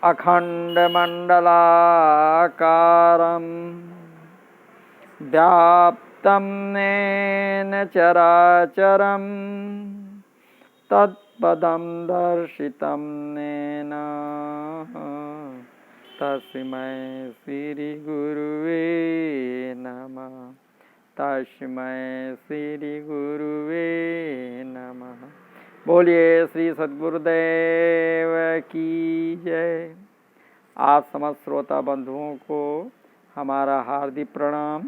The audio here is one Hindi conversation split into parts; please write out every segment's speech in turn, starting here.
अखण्डमण्डलाकारं व्याप्तं येन चराचरं तत्पदं दर्शितं येन तस्मै श्रीगुरुवे नमः। तस्मै श्रीगुरुवे नमः। बोलिए श्री सद्गुरुदेव की जय। आप समस्त श्रोता बंधुओं को हमारा हार्दिक प्रणाम,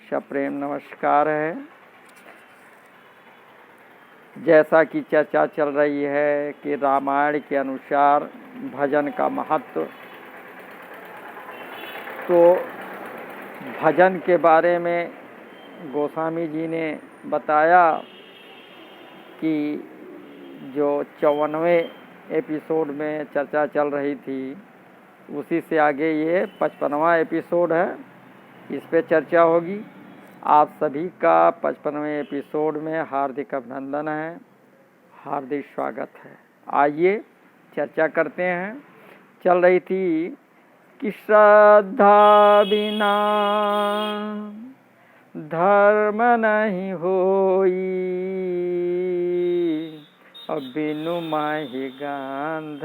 सप्रेम नमस्कार है। जैसा कि चर्चा चल रही है कि रामायण के अनुसार भजन का महत्व, तो भजन के बारे में गोस्वामी जी ने बताया कि जो 54वें एपिसोड में चर्चा चल रही थी, उसी से आगे ये 55वां एपिसोड है, इस पे चर्चा होगी। आप सभी का 55वें एपिसोड में हार्दिक अभिनंदन है, हार्दिक स्वागत है। आइए चर्चा करते हैं। चल रही थी कि श्रद्धा बिना धर्म नहीं होई, और बिनु माहि गंध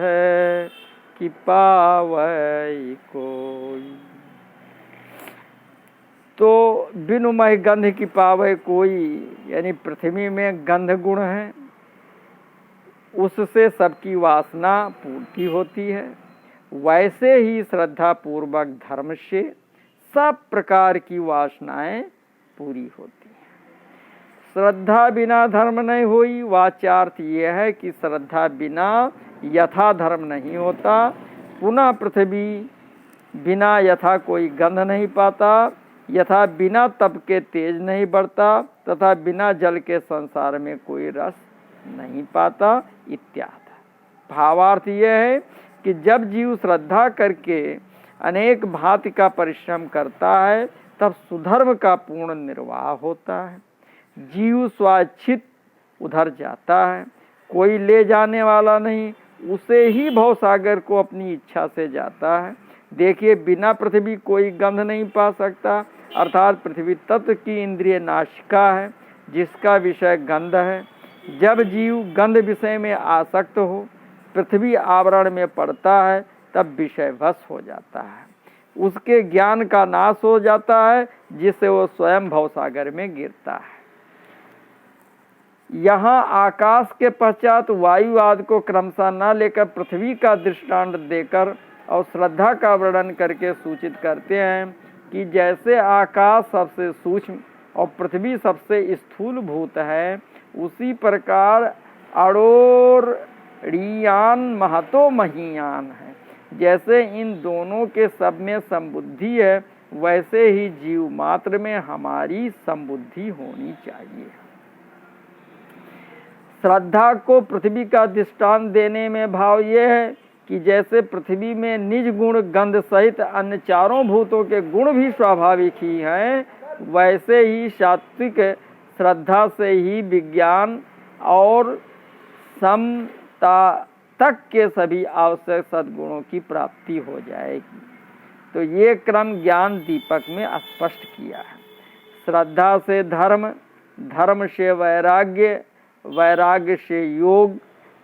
कि पावई कोई। तो बिनु माहि गंध की पावई कोई, यानी पृथ्वी में गंध गुण है, उससे सबकी वासना पूर्ति होती है। वैसे ही श्रद्धा पूर्वक धर्म से सब प्रकार की वासनाएं पूरी होती हैं। श्रद्धा बिना धर्म नहीं होई, वाच्यार्थ यह है कि श्रद्धा बिना यथा धर्म नहीं होता। पुनः पृथ्वी बिना यथा कोई गंध नहीं पाता, यथा बिना तप के तेज नहीं बढ़ता, तथा बिना जल के संसार में कोई रस नहीं पाता इत्यादि। भावार्थ यह है कि जब जीव श्रद्धा करके अनेक भांति का परिश्रम करता है, तब सुधर्म का पूर्ण निर्वाह होता है। जीव स्वाच्छित उधर जाता है, कोई ले जाने वाला नहीं, उसे ही भवसागर को अपनी इच्छा से जाता है। देखिए, बिना पृथ्वी कोई गंध नहीं पा सकता, अर्थात पृथ्वी तत्व की इंद्रिय नाशिका है, जिसका विषय गंध है। जब जीव गंध विषय में आसक्त हो, पृथ्वी आवरण में पड़ता है, तब विषय वश हो जाता है, उसके ज्ञान का नाश हो जाता है, जिससे वो स्वयं भवसागर में गिरता है। यहाँ आकाश के पश्चात वायु आदि को क्रमशः न लेकर पृथ्वी का दृष्टांत देकर और श्रद्धा का वर्णन करके सूचित करते हैं कि जैसे आकाश सबसे सूक्ष्म और पृथ्वी सबसे स्थूल भूत है, उसी प्रकार अड़ोरियान महतो महीयान है। जैसे इन दोनों के सब में संबुद्धि है, वैसे ही जीव मात्र में हमारी संबुद्धि होनी चाहिए। श्रद्धा को पृथ्वी का दृष्टांत देने में भाव ये है कि जैसे पृथ्वी में निज गुण गंध सहित अन्य चारों भूतों के गुण भी स्वाभाविक ही हैं, वैसे ही सात्विक श्रद्धा से ही विज्ञान और समता तक के सभी आवश्यक सद्गुणों की प्राप्ति हो जाएगी। तो ये क्रम ज्ञान दीपक में स्पष्ट किया है। श्रद्धा से धर्म, धर्म से वैराग्य, वैराग्य से योग,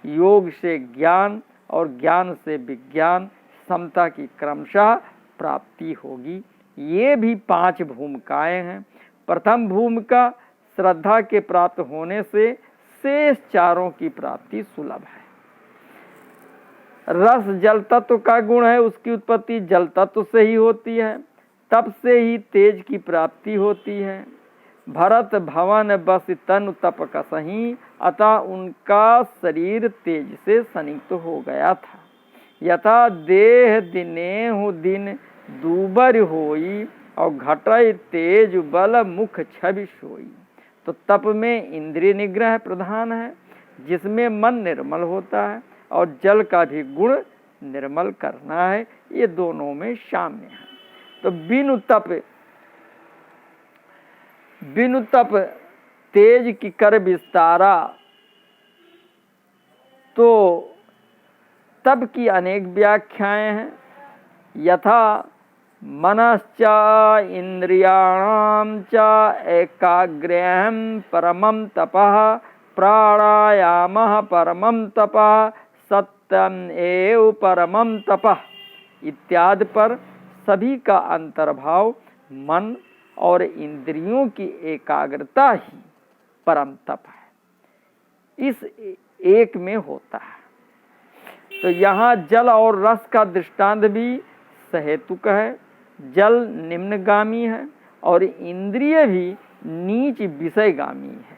योग से ज्ञान और ज्ञान से विज्ञान, समता की क्रमशः प्राप्ति होगी। ये भी 5 भूमिकाएं हैं। प्रथम भूमिका श्रद्धा के प्राप्त होने से शेष चारों की प्राप्ति सुलभ है। रस जल तत्व का गुण है, उसकी उत्पत्ति जल तत्व से ही होती है, तप से ही तेज की प्राप्ति होती है। भरत भवन बस तन तप कसही, अतः उनका शरीर तेज से संयुक्त हो गया था। यथा देह दिनेहु दिन दूबर होई, और घटय तेज बल मुख छवि सोई। तो तप में इंद्रिय निग्रह प्रधान है, जिसमें मन निर्मल होता है, और जल का भी गुण निर्मल करना है। ये दोनों में साम्य है। तो बिनु तप तेज की कर विस्तारा, तो तप की अनेक व्याख्याएं हैं। यथा मनश्च इंद्रियाणाम च एकाग्र्यं परमं तपः, प्राणायामः परमं तपः, सत्यम एव परमं तपः इत्यादि पर सभी का अंतर्भाव मन और इंद्रियों की एकाग्रता ही परम तप है, इस एक में होता है। तो यहाँ जल और रस का दृष्टांत भी सहेतुक है। जल निम्नगामी है और इंद्रिय भी नीच विषयगामी है।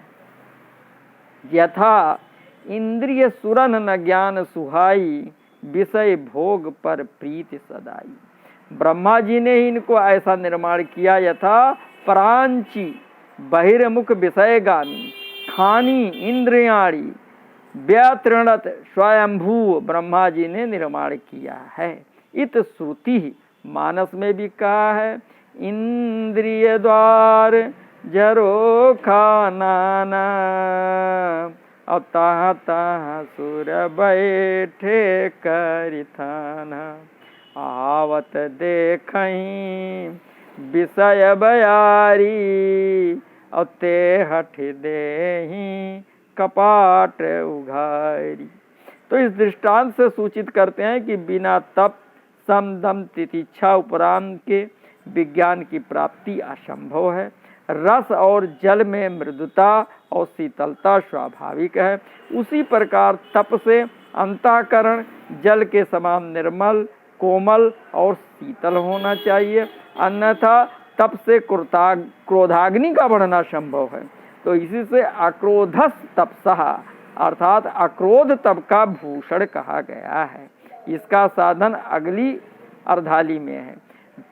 यथा इंद्रिय सुरन न ज्ञान सुहाई, विषय भोग पर प्रीति सदाई। ब्रह्मा जी ने ही इनको ऐसा निर्माण किया। यथा प्रांची बहिर्मुख विषयगामी, खानी इंद्रियाणी व्यतृणत स्वयंभू ब्रह्मा जी ने निर्माण किया है। इत श्रुति मानस में भी कहा है, इंद्रिय द्वार जरो खाना, और तहाँ तहाँ सुर बैठे करिथाना, आवत देखहीं विषय बयारी, और ते हठ देहीं कपाट उघारी। तो इस दृष्टांत से सूचित करते हैं कि बिना तप सम दम तितिक्षा उपरांत के विज्ञान की प्राप्ति असंभव है। रस और जल में मृदुता और शीतलता स्वाभाविक है। उसी प्रकार तप से अंतःकरण जल के समान निर्मल, कोमल और शीतल होना चाहिए, अन्यथा तप से क्रोधाग्नि का बढ़ना संभव है। तो इसी से अक्रोधस तपसः अर्थात अक्रोध तप का भूषण कहा गया है। इसका साधन अगली अर्धाली में है।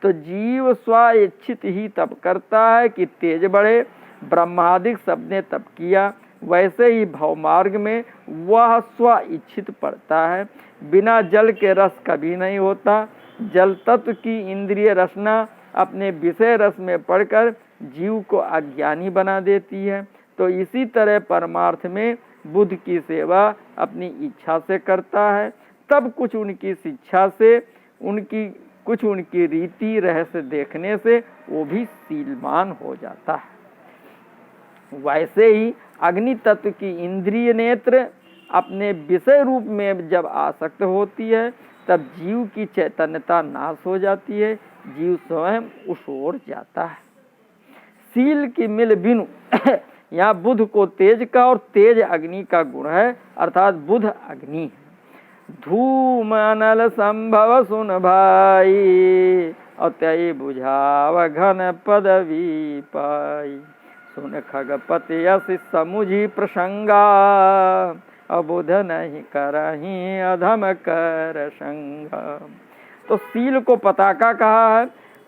तो जीव स्व इच्छित ही तप करता है कि तेज बढ़े। ब्रह्मादिक सबने तप किया, वैसे ही भवमार्ग में वह स्व इच्छित पड़ता है। बिना जल के रस कभी नहीं होता। जल तत्व की इंद्रिय रचना अपने विषय रस में पड़कर जीव को अज्ञानी बना देती है। तो इसी तरह परमार्थ में बुद्ध की सेवा अपनी इच्छा से करता है, तब कुछ उनकी शिक्षा से, कुछ उनकी रीति रहस्य देखने से वो भी शीलमान हो जाता है। वैसे ही अग्नि तत्व की इंद्रिय नेत्र अपने विषय रूप में जब आसक्त होती है, तब जीव की चैतन्यता नाश हो जाती है, जीव स्वयं उसोर जाता है। सील की मिल बिनु यहाँ बुध को तेज का और तेज अग्नि का गुण है, अर्थात बुध अग्नि है। धूम अनल संभव सुन भाई, और तय बुझाव घन पदवी पाई। सुन खगपति यश समुझी प्रसंगा, अबुध नहीं करही अधम कर संगा। तो सील को पताका कहा है।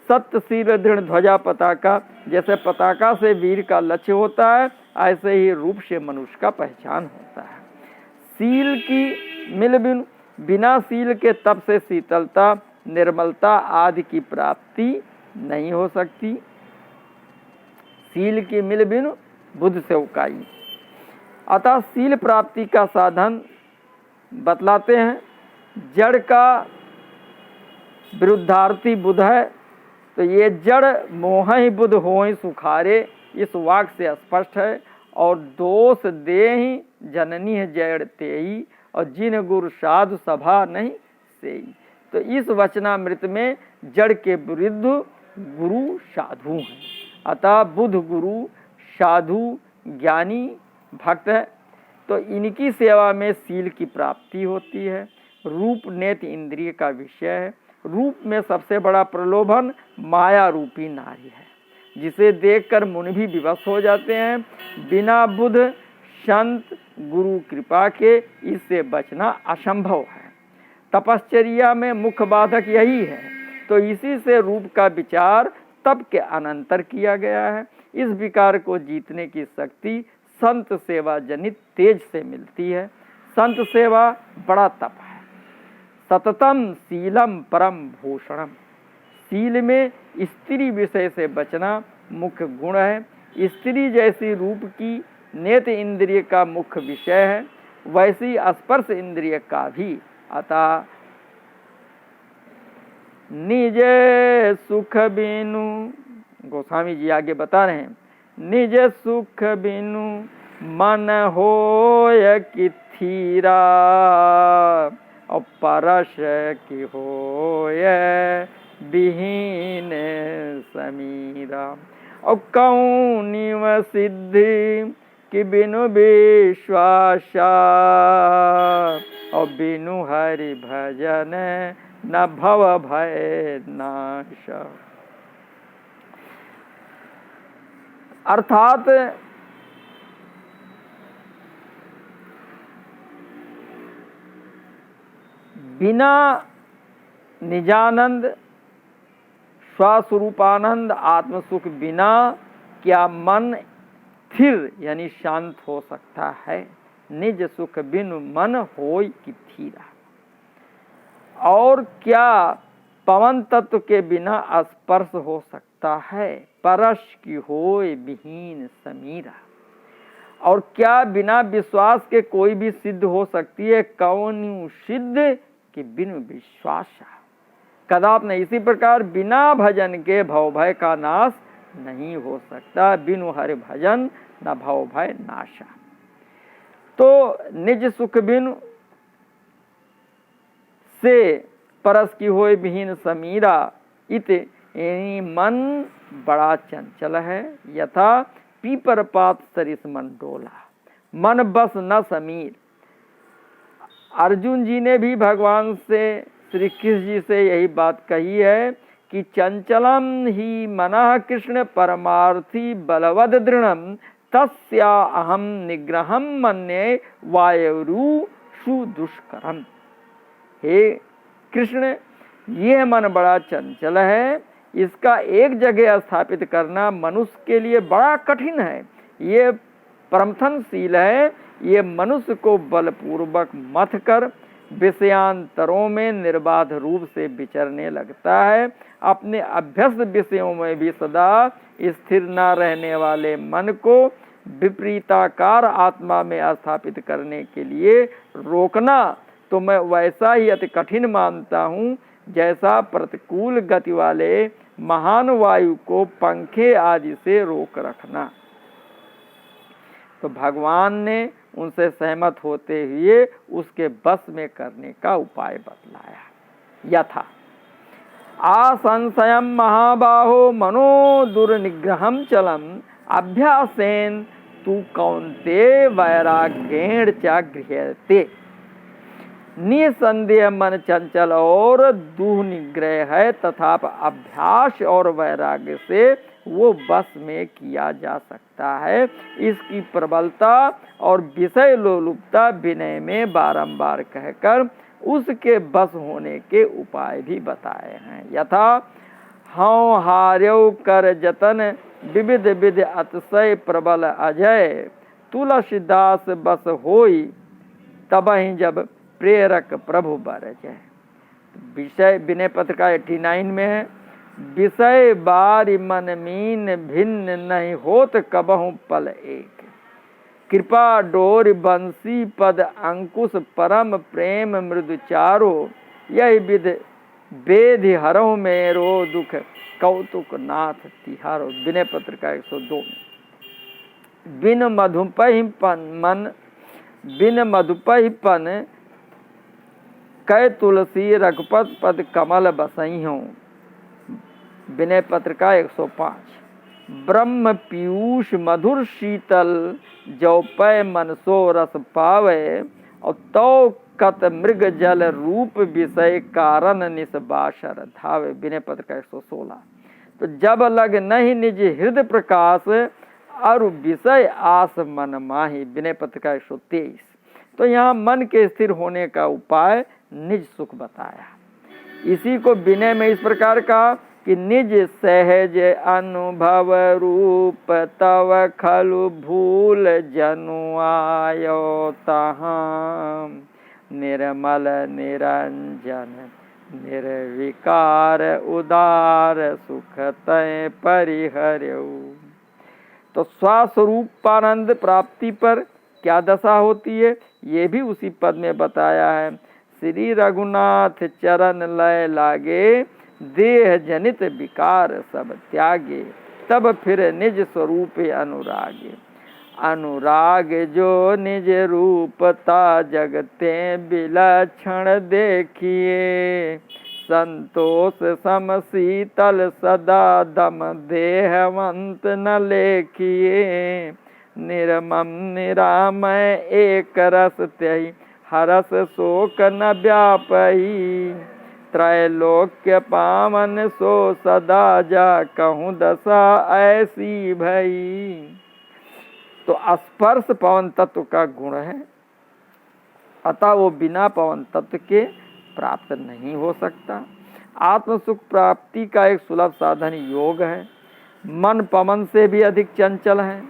सत्य सील दृढ़ ध्वजा पताका। जैसे पताका से वीर का लक्ष्य होता है, ऐसे ही रूप से मनुष्य का पहचान होता है। सील की मिल बिना सील के तप से शीतलता, निर्मलता आदि की प्राप्ति नहीं हो सकती। सील की मिल बिनु बुद्ध से उकाई। अतः सील प्राप्ति का साधन बतलाते हैं। जड़ का विरुद्धार्थी बुध है, तो ये जड़ मोह ही बुध होई सुखारे, इस वाक्य से स्पष्ट है। और दोष दे ही जननी है जड़ तेई, और जिन गुरु साधु सभा नहीं सेई। तो इस वचनामृत में जड़ के विरुद्ध गुरु साधु हैं। अतः बुध गुरु, साधु, ज्ञानी, भक्त है। तो इनकी सेवा में सील की प्राप्ति होती है। रूप नेत्र इंद्रिय का विषय है। रूप में सबसे बड़ा प्रलोभन माया रूपी नारी है, जिसे देखकर मुनि भी विवश हो जाते हैं। बिना बुध संत गुरु कृपा के इससे बचना असंभव है। तपश्चर्या में मुख्य बाधक यही है। तो इसी से रूप का विचार तप के अनंतर किया गया है। इस विकार को जीतने की शक्ति संत सेवा जनित तेज से मिलती है। संत सेवा बड़ा तप है। सततम सीलम परम भूषणम। सील में स्त्री विषय से बचना मुख्य गुण है। स्त्री जैसी रूप की नेत्र इंद्रिय का मुख्य विषय है, वैसी स्पर्श इंद्रिय का भी अतः निज सुख बिनु, गोस्वामी जी आगे बता रहे हैं, निज सुख बिनु मन होय किथीरा, और परस की होय विहीन समीरा। और कौनिव सिद्धि कि बिनु विश्वासा, और बिनु हरि भजन न भव भय नाश। अर्थात बिना निजानंद स्वस्वरूपानंद आत्मसुख बिना क्या मन स्थिर यानी शांत हो सकता है। निज सुख बिनु मन होय किथीरा। और क्या पवन तत्व के बिना स्पर्श हो सकता है। परश की होय विहीन समीरा। और क्या बिना विश्वास के कोई भी सिद्ध हो सकती है। कौन सिद्ध कि बिनु विश्वास। कदाप नहीं। इसी प्रकार बिना भजन के भव भय का नाश नहीं हो सकता। बिनु हरि भजन न भव भय नाशा। तो निज सुख बिनु से परस की होय विहीन समीरा। इत मन बड़ा चंचल है। यथा पीपर पात सरिस मन डोला। मन बस न समीर। अर्जुन जी ने भी भगवान से श्री कृष्ण जी से यही बात कही है कि चंचलम ही मनः कृष्ण परमार्थी बलवद दृढ़म तस्या अहम निग्रहम मन्ये वायुरु दुष्करम। हे कृष्ण, यह मन बड़ा चंचल है। इसका एक जगह स्थापित करना मनुष्य के लिए बड़ा कठिन है। ये परमथनशील है। ये मनुष्य को बलपूर्वक मथ कर विषयांतरों में निर्बाध रूप से विचरने लगता है। अपने अभ्यस्त विषयों में भी सदा स्थिर न रहने वाले मन को विपरीताकार आत्मा में स्थापित करने के लिए रोकना तो मैं वैसा ही अति कठिन मानता हूँ जैसा प्रतिकूल गति वाले महान वायु को पंखे आदि से रोक रखना। तो भगवान ने उनसे सहमत होते हुए उसके बस में करने का उपाय बतलाया। यथा असंशयम महाबाहो मनो दुर्निग्रहम चलम अभ्यासेन तू कौन्ते वैराग्येण च गृह्यते। निसंदेह मन चंचल और दुर्निग्रह है तथा अभ्यास और वैराग्य से वो बस में किया जा सकता है। इसकी प्रबलता और विषय लोलुपता विनय में बारंबार कहकर उसके बस होने के उपाय भी बताए हैं। यथा हौ हार्यो कर जतन विविध विध अतिशय प्रबल अजय तुलसीदास बस होई तबहि जब प्रेरक प्रभु बरजय। विषय विनय पत्र का 89 में है। विषय बारी मन मीन भिन्न नहीं होत कबहु पल एक। कृपा डोर बंसी पद अंकुश परम प्रेम मृदु चारो। यही विध वेधि हरो मेरो दुख कौतुक नाथ तिहारो। विनय पत्र का 102 में। बिन मधुपहिपन कै तुलसी रघुपत पद कमल बसई हूँ। विनय पत्र का 105। ब्रह्म पीयूष मधुर शीतल जो पै मन सो रस पावे। और तो कत मृग जल रूप विषय कारण निसबाशर धावे। विनय पत्र का 116। तो जब लग नहीं निज हृदय प्रकाश और विषय आस मन माही। विनय पत्र का 123। तो यहाँ मन के स्थिर होने का उपाय निज सुख बताया। इसी को विनय में इस प्रकार कहा कि निज सहज अनुभव रूप तव खलु भूल जनु आयो तहाँ। निर्मल निरंजन निर्विकार उदार सुख तय परिहर्यौ। तो स्वस्वरूपानंद प्राप्ति पर क्या दशा होती है ये भी उसी पद में बताया है। श्री रघुनाथ चरण लय लागे, देह जनित विकार सब त्यागे, तब फिर निज स्वरूप अनुरागे। अनुराग जो निज रूपता जगते विलक्षण देखिए, संतोष सम शीतल सदा दम देहवंत न लेखिए। निर्मम निरामय एक रस त्यहि, हरस शोक न व्यापई। त्रैलोक्य पावन सो सदा जा, कहूँ दशा ऐसी भई। तो स्पर्श पवन तत्व का गुण है, अतः वो बिना पवन तत्व के प्राप्त नहीं हो सकता। आत्म सुख प्राप्ति का एक सुलभ साधन योग है। मन पवन से भी अधिक चंचल है,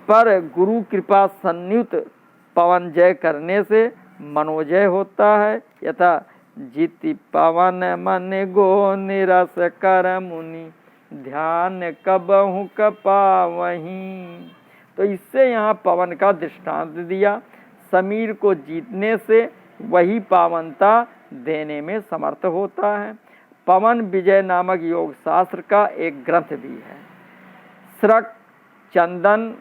पर गुरु कृपा संयुक्त पवन जय करने से मनोजय होता है। यथा जिति पवन मन गो निरस कर मुनि, ध्यान कबहु कपावहीं। तो इससे यहाँ पवन का दृष्टांत दिया। समीर को जीतने से वही पावनता देने में समर्थ होता है। पवन विजय नामक योग शास्त्र का एक ग्रंथ भी है। स्रक, चंदन,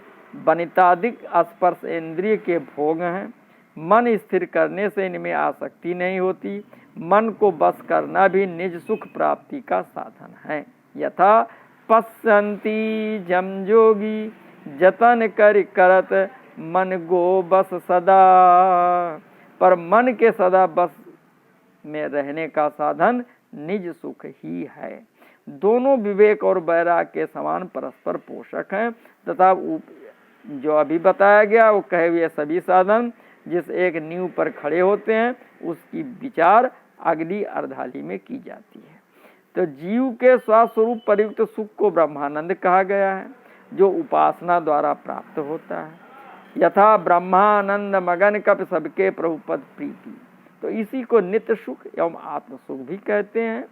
वनितादिक स्पर्श इंद्रिय के भोग हैं। मन स्थिर करने से इनमें आसक्ति नहीं होती। मन को बस करना भी निज सुख प्राप्ति का साधन है। यथा पश्यन्ति जम जोगी, जतन कर करत मन गो बस सदा। पर मन के सदा बस में रहने का साधन निज सुख ही है। दोनों विवेक और वैराग के समान परस्पर पोषक हैं तथा जो अभी बताया गया वो कहे हुए सभी साधन जिस एक नींव पर खड़े होते हैं उसकी विचार अगली अर्धाली में की जाती है। तो जीव के स्वस्वरूप प्रयुक्त सुख को ब्रह्मानंद कहा गया है, जो उपासना द्वारा प्राप्त होता है। यथा ब्रह्मानंद मगन कप सबके प्रभुपद प्रीति। तो इसी को नित्य सुख एवं आत्म सुख भी कहते हैं।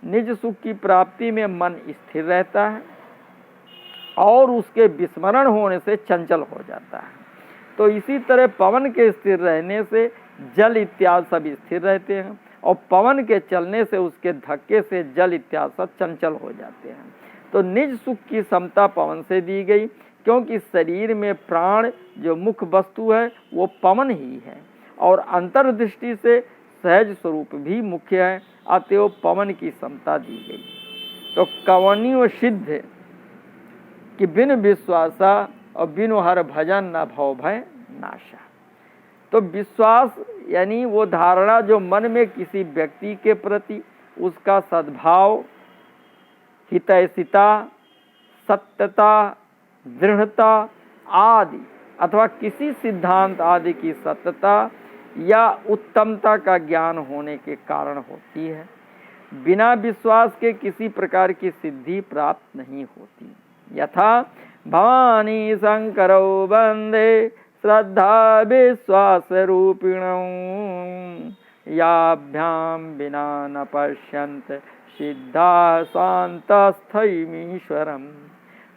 निज सुख की प्राप्ति में मन स्थिर रहता है और उसके विस्मरण होने से चंचल हो जाता है। तो इसी तरह पवन के स्थिर रहने से जल इत्यादि सब स्थिर रहते हैं और पवन के चलने से उसके धक्के से जल इत्यादि सब चंचल हो जाते हैं। तो निज सुख की समता पवन से दी गई, क्योंकि शरीर में प्राण जो मुख्य वस्तु है वो पवन ही है और अंतर्दृष्टि से सहज स्वरूप भी मुख्य है, अतएव पवन की समता दी गई। तो कवनियो सिद्ध कि बिन विश्वासा और बिनु हर भजन न भव भय नाशा। तो विश्वास यानी वो धारणा जो मन में किसी व्यक्ति के प्रति उसका सद्भाव, हितैषिता, सत्यता, दृढ़ता आदि अथवा किसी सिद्धांत आदि की सत्यता या उत्तमता का ज्ञान होने के कारण होती है। बिना विश्वास के किसी प्रकार की सिद्धि प्राप्त नहीं होती। यथा भवानी शंकरौ वंदे श्रद्धा विश्वास रूपिणौ, याभ्याम बिना न पश्यन्त सिद्धा शांतस्थैमीश्वरम।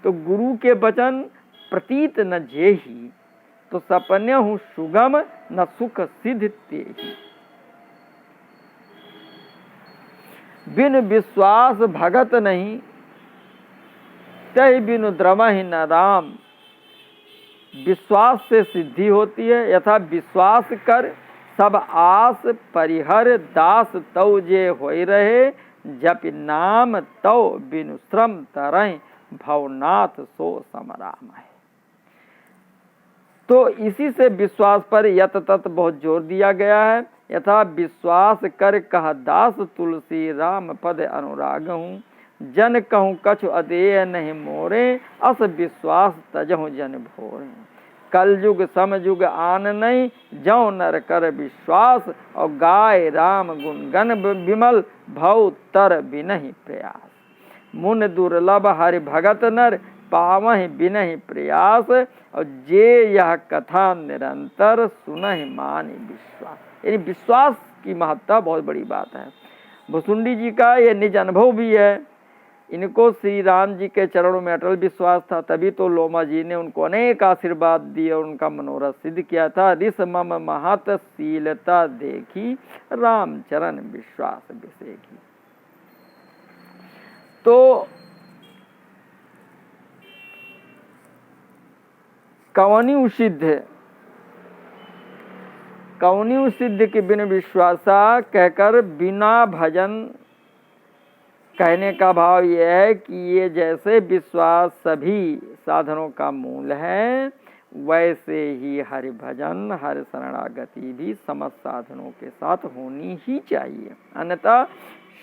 तो गुरु के वचन प्रतीत न जेहि, तो सपने हूँ सुगम न सुख सिद्ध तेहि। बिन विश्वास भगत नहीं, तहि बिनु द्रवहि न राम। विश्वास से सिद्धि होती है। यथा विश्वास कर सब आस परिहर, दास तौ जे होई रहे, जप नाम तौ बिनु श्रम तरह, भवनाथ सो समराम है। तो इसी से विश्वास पर यत तत बहुत जोर दिया गया है। यथा विश्वास कर कह दास तुलसी, राम पद अनुराग हूँ, जन कहूँ कछु अदेय नहीं मोरे, अस विश्वास तजहु जन भोरे। कलयुग समयुग आन नहीं, जौ नर कर विश्वास, और गाय राम गुण गण विमल, भव तर बिनहि प्रयास। मुन दुर्लभ हरि भगत नर, पावहि बिनहि प्रयास, और जे यह कथा निरंतर सुनहि मानि विश्वास। यानी विश्वास की महत्ता बहुत बड़ी बात है। भुसुंडी जी का ये निज अनुभव भी है। इनको श्री राम जी के चरणों में अटल विश्वास था, तभी तो लोमा जी ने उनको अनेक आशीर्वाद दिए और उनका मनोरथ सिद्ध किया था। रिस मम महतशीलता देखी, राम चरण विश्वास विसेखी। तो कवनी सिद्ध, कवनी सिद्ध के बिन विश्वासा कहकर बिना भजन कहने का भाव यह है कि ये जैसे विश्वास सभी साधनों का मूल है, वैसे ही हरि भजन हरि शरणागति भी समस्त साधनों के साथ होनी ही चाहिए। अन्यथा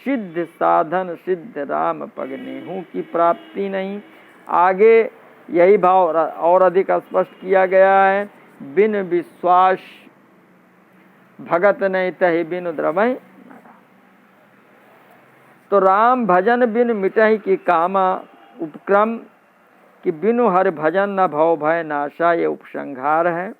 सिद्ध साधन सिद्ध राम पगनेहू की प्राप्ति नहीं। आगे यही भाव और अधिक स्पष्ट किया गया है। बिन विश्वास भगत नहीं तहि बिनु द्रवै। तो राम भजन बिन मिटहि की कामा, उपक्रम कि बिनु हर भजन न भव भय नाशा, ये उपसंहार है।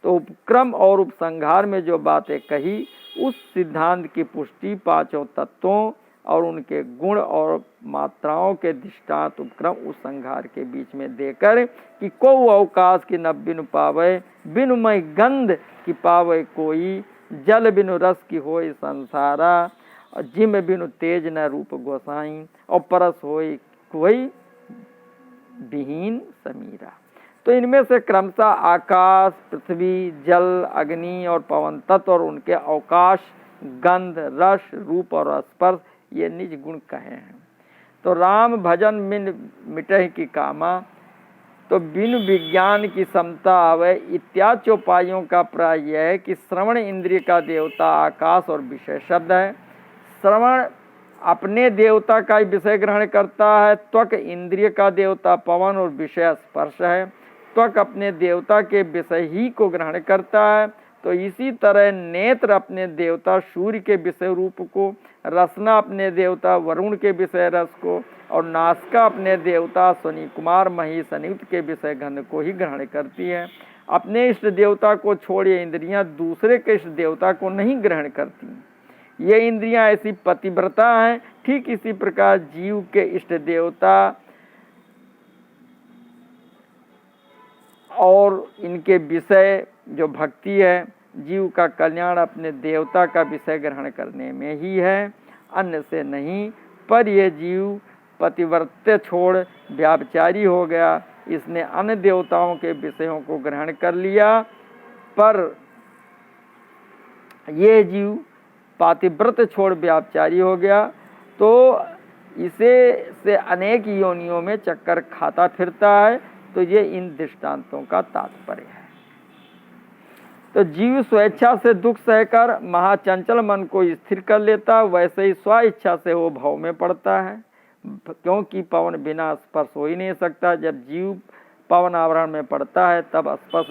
तो उपक्रम और उपसंहार में जो बातें कही, उस सिद्धांत की पुष्टि पांचों तत्वों और उनके गुण और मात्राओं के दृष्टांत उपक्रम उपसंहार के बीच में देकर कि को अवकाश की न बिनु पावे, बिनु मई गंध की पावे कोई, जल बिनु रस की होई संसारा, और जिम बिनु तेज न रूप गोसाई, और परस होई कोई विहीन समीरा। तो इनमें से क्रमशः आकाश, पृथ्वी, जल, अग्नि और पवन तत्व और उनके अवकाश, गंध, रस, रूप और स्पर्श ये निज गुण कहे हैं। तो राम भजन बिन मिटहि की कामा, तो बिन विज्ञान की समता आवे इत्यादि चौपाइयों का प्राय यह है कि श्रवण इंद्रिय का देवता आकाश और विषय शब्द है। श्रवण अपने देवता का विषय ग्रहण करता है, त्वक इंद्रिय का देवता पवन और विषय स्पर्श है। त्वक अपने देवता के विषय ही को ग्रहण करता है, तो इसी तरह नेत्र अपने देवता सूर्य के विषय रूप को, रसना अपने देवता वरुण के विषय रस को, और नासिका अपने देवता शनि कुमार मही संयुक्त के विषय गंध को ही ग्रहण करती है। अपने इष्ट देवता को छोड़ ये इंद्रियां दूसरे के इष्ट देवता को नहीं ग्रहण करती। ये इंद्रियां ऐसी पतिव्रता हैं। ठीक इसी प्रकार जीव के इष्ट देवता और इनके विषय जो भक्ति है, जीव का कल्याण अपने देवता का विषय ग्रहण करने में ही है, अन्य से नहीं। पर यह जीव पतिव्रत्य छोड़ व्याभिचारी हो गया, इसने अन्य देवताओं के विषयों को ग्रहण कर लिया। पर यह जीव पातिव्रत छोड़ व्याभिचारी हो गया, तो इसे से अनेक योनियों में चक्कर खाता फिरता है। तो ये इन दृष्टांतों का तात्पर्य है। तो जीव स्वेच्छा से दुख सहकर महाचंचल मन को स्थिर कर लेता, वैसे ही स्व इच्छा से वो भव में पड़ता है, क्योंकि पवन बिना स्पर्श हो ही नहीं सकता। जब जीव पवन आवरण में पड़ता है तब स्पर्श